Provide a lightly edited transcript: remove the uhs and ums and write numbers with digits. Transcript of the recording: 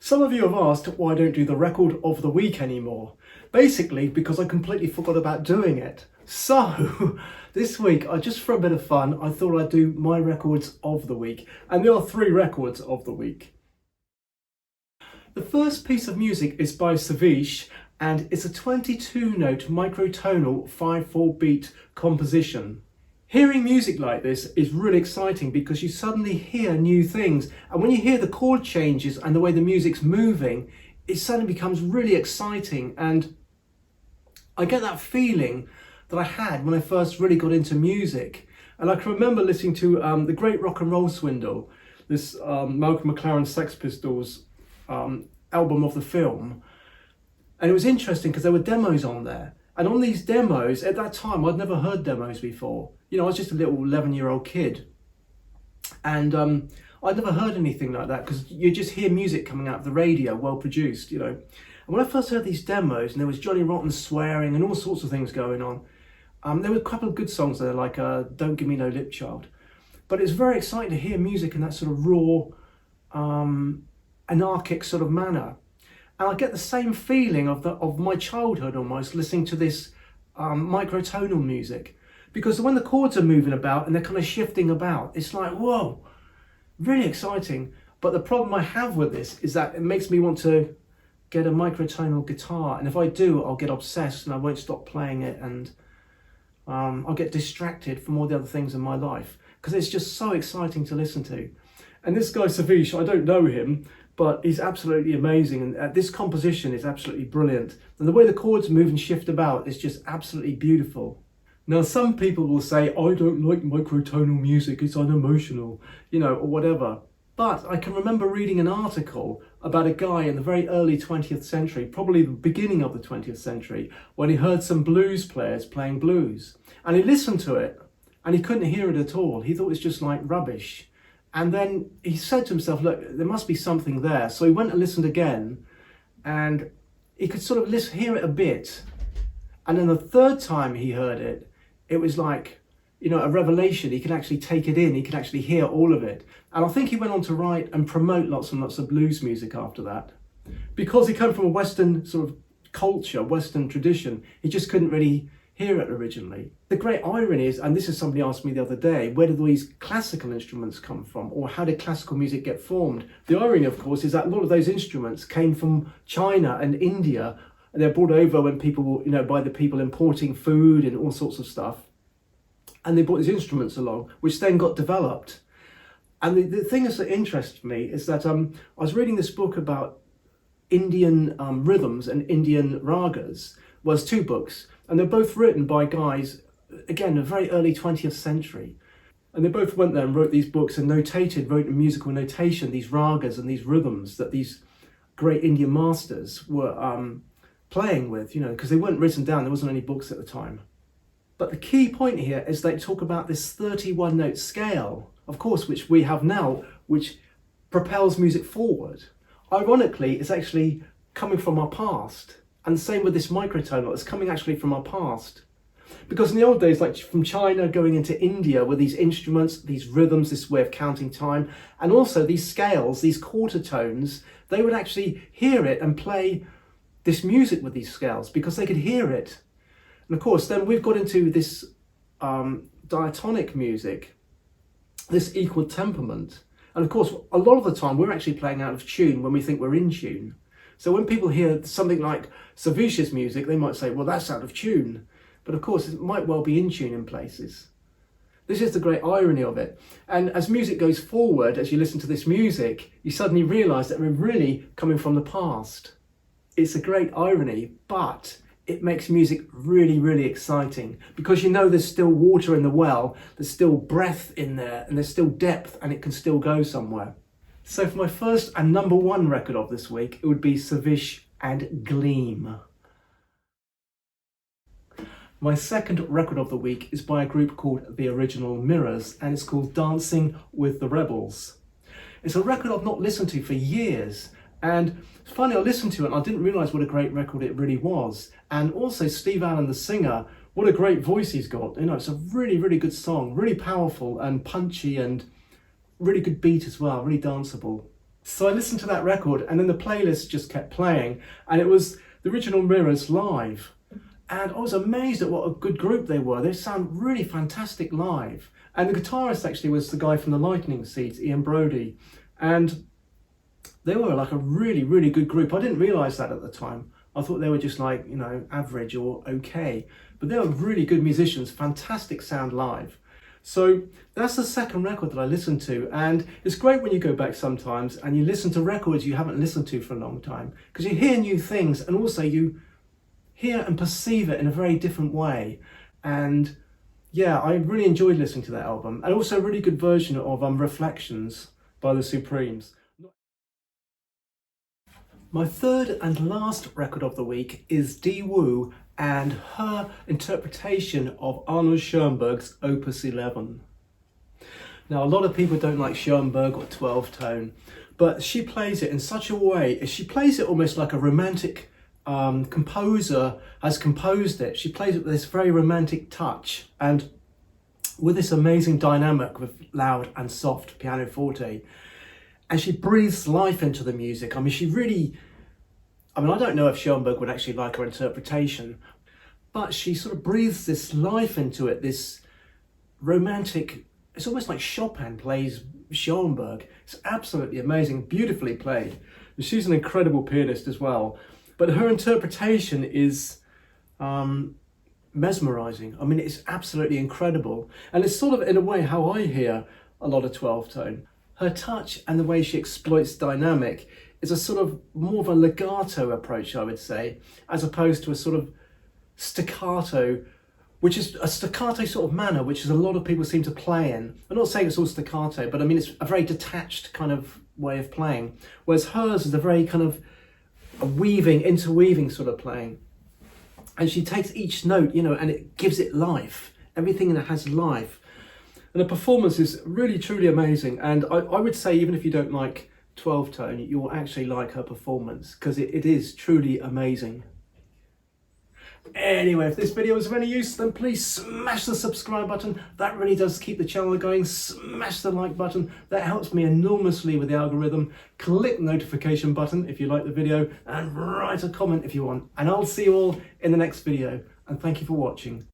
Some of you have asked why I don't do the record of the week anymore. Basically, because I completely forgot about doing it. So, this week, just for a bit of fun, I thought I'd do my records of the week. And there are 3 records of the week. The first piece of music is by Savish, and it's a 22-note microtonal 5/4 beat composition. Hearing music like this is really exciting because you suddenly hear new things, and when you hear the chord changes and the way the music's moving, it suddenly becomes really exciting. And I get that feeling that I had when I first really got into music. And I can remember listening to The Great Rock and Roll Swindle, this Malcolm McLaren Sex Pistols album of the film. And it was interesting because there were demos on there. And on these demos, at that time, I'd never heard demos before. You know, I was just a little 11-year-old kid. And I'd never heard anything like that because you just hear music coming out of the radio, well produced, you know. And when I first heard these demos, and there was Johnny Rotten swearing and all sorts of things going on, there were a couple of good songs there, like Don't Give Me No Lip Child. But it's very exciting to hear music in that sort of raw, anarchic sort of manner. And I get the same feeling of my childhood almost, listening to this microtonal music. Because when the chords are moving about and they're kind of shifting about, it's like, whoa, really exciting. But the problem I have with this is that it makes me want to get a microtonal guitar. And if I do, I'll get obsessed and I won't stop playing it. And I'll get distracted from all the other things in my life. Because it's just so exciting to listen to. And this guy, Savish, I don't know him, but he's absolutely amazing. And this composition is absolutely brilliant. And the way the chords move and shift about is just absolutely beautiful. Now, some people will say, I don't like microtonal music, it's unemotional, you know, or whatever. But I can remember reading an article about a guy in the very early 20th century, probably the beginning of the 20th century, when he heard some blues players playing blues. And he listened to it, and he couldn't hear it at all. He thought it was just like rubbish. And then he said to himself, look, there must be something there. So he went and listened again, and he could sort of hear it a bit. And then the third time he heard it, it was like, you know, a revelation. He could actually take it in. He could actually hear all of it. And I think he went on to write and promote lots and lots of blues music after that. Because he came from a Western sort of culture, Western tradition, he just couldn't really hear it originally. The great irony is, and this is somebody asked me the other day, where did these classical instruments come from, or how did classical music get formed? The irony, of course, is that a lot of those instruments came from China and India, and they're brought over when people, you know, by the people importing food and all sorts of stuff. And they brought these instruments along, which then got developed. And the thing that interests me is that I was reading this book about Indian rhythms and Indian ragas. Well, there's 2 books, and they're both written by guys, again, the very early 20th century. And they both went there and wrote these books and wrote in musical notation, these ragas and these rhythms that these great Indian masters were playing with, you know, because they weren't written down, there wasn't any books at the time. But the key point here is they talk about this 31-note scale, of course, which we have now, which propels music forward. Ironically, it's actually coming from our past. And the same with this microtonal, it's coming actually from our past. Because in the old days, like from China going into India, with these instruments, these rhythms, this way of counting time, and also these scales, these quarter tones, they would actually hear it and play this music with these scales because they could hear it. And of course, then we've got into this diatonic music, this equal temperament. And of course, a lot of the time, we're actually playing out of tune when we think we're in tune. So when people hear something like Savish's music, they might say, well, that's out of tune. But of course, it might well be in tune in places. This is the great irony of it. And as music goes forward, as you listen to this music, you suddenly realise that we're really coming from the past. It's a great irony, but it makes music really, really exciting because you know there's still water in the well, there's still breath in there, and there's still depth, and it can still go somewhere. So for my first and number 1 record of this week, it would be Savish and Gleam. My second record of the week is by a group called The Original Mirrors, and it's called Dancing with the Rebels. It's a record I've not listened to for years, and finally I listened to it and I didn't realise what a great record it really was. And also Steve Allen, the singer, what a great voice he's got. You know, it's a really, really good song, really powerful and punchy and really good beat as well, really danceable. So I listened to that record, and then the playlist just kept playing, and it was the original Mirrors live. And I was amazed at what a good group they were. They sound really fantastic live. And the guitarist actually was the guy from the Lightning Seeds, Ian Brody. And they were like a really, really good group. I didn't realise that at the time. I thought they were just like, you know, average or okay. But they were really good musicians, fantastic sound live. So that's the second record that I listened to, and it's great when you go back sometimes and you listen to records you haven't listened to for a long time, because you hear new things and also you hear and perceive it in a very different way. And yeah, I really enjoyed listening to that album, and also a really good version of Reflections by the Supremes. My third and last record of the week is Daewoo and her interpretation of Arnold Schoenberg's Opus 11. Now, a lot of people don't like Schoenberg or 12-tone, but she plays it in such a way, she plays it almost like a romantic composer has composed it. She plays it with this very romantic touch and with this amazing dynamic with loud and soft pianoforte. And she breathes life into the music. I mean, I don't know if Schoenberg would actually like her interpretation, but she sort of breathes this life into it, this romantic, it's almost like Chopin plays Schoenberg. It's absolutely amazing, beautifully played. She's an incredible pianist as well, but her interpretation is mesmerizing. I mean, it's absolutely incredible. And it's sort of, in a way, how I hear a lot of 12-tone. Her touch and the way she exploits dynamic is a sort of more of a legato approach, I would say, as opposed to a sort of staccato, which is a staccato sort of manner, which is a lot of people seem to play in. I'm not saying it's all staccato, but I mean, it's a very detached kind of way of playing. Whereas hers is a very kind of a interweaving sort of playing. And she takes each note, you know, and it gives it life. Everything in it has life. And the performance is really, truly amazing. And I would say, even if you don't like 12-tone, you'll actually like her performance, because it is truly amazing. Anyway, if this video was of any use, then please smash the subscribe button. That really does keep the channel going. Smash the like button. That helps me enormously with the algorithm. Click the notification button if you like the video, and write a comment if you want. And I'll see you all in the next video. And thank you for watching.